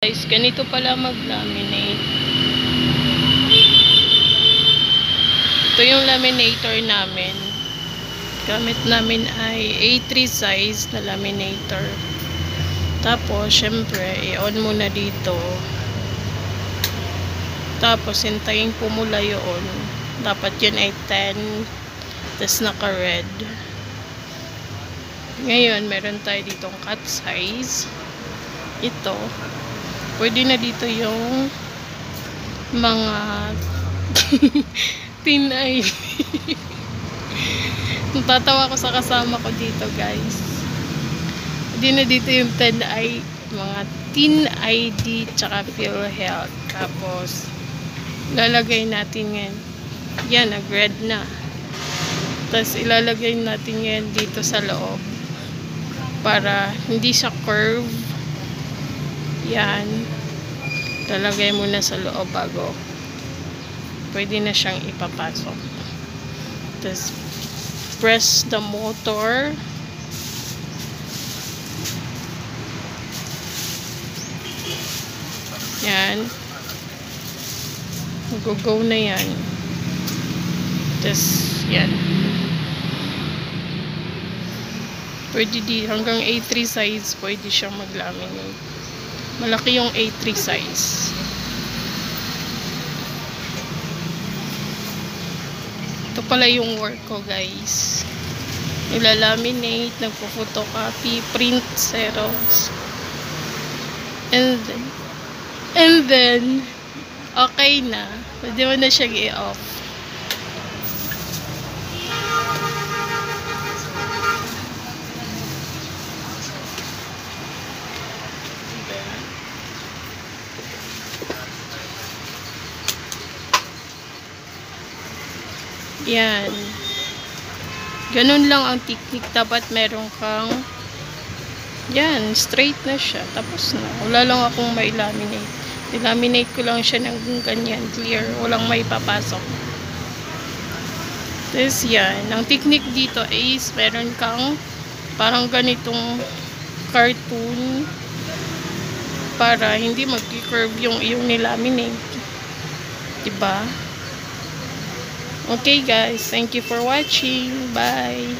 Guys, ganito pala mag-laminate. Ito yung laminator namin. Gamit namin ay A3 size na laminator. Tapos, syempre, i-on muna dito. Tapos, hintayin pumula yun. Dapat yun ay 10. Tapos, naka-red. Ngayon, meron tayo ditong cut size. Ito. Pwede na dito yung mga tin ID. Natatawa ko sa kasama ko dito, guys. Pwede na dito yung mga tin ID tsaka PhilHealth. Tapos, ilalagay natin yan. Yan, nag-red na. Tapos, ilalagay natin yan dito sa loob. Para hindi siya curve. Yan. Lalagay muna sa loob bago pwede na siyang ipapasok. Tapos, press the motor. Yan. Go na yan. Tapos, yan. Pwede hanggang A3 size, pwede siyang mag-laminate. Malaki yung A3 size. Ito pala yung work ko, guys. Nilalaminate, nagpo-photocopy, print, xerox. And then, okay na. Pwede mo na siyang i-off. Yan. Ganun lang ang technique. Dapat meron kang yan, straight na siya. Tapos na. Wala lang akong may laminate. I-laminate ko lang siya ng ganyan, clear. Walang may papasok. Tapos yan. Ang technique dito is meron kang parang ganitong cartoon para hindi mag-curve yung iyong nilaminate. Diba? Okay guys, thank you for watching. Bye!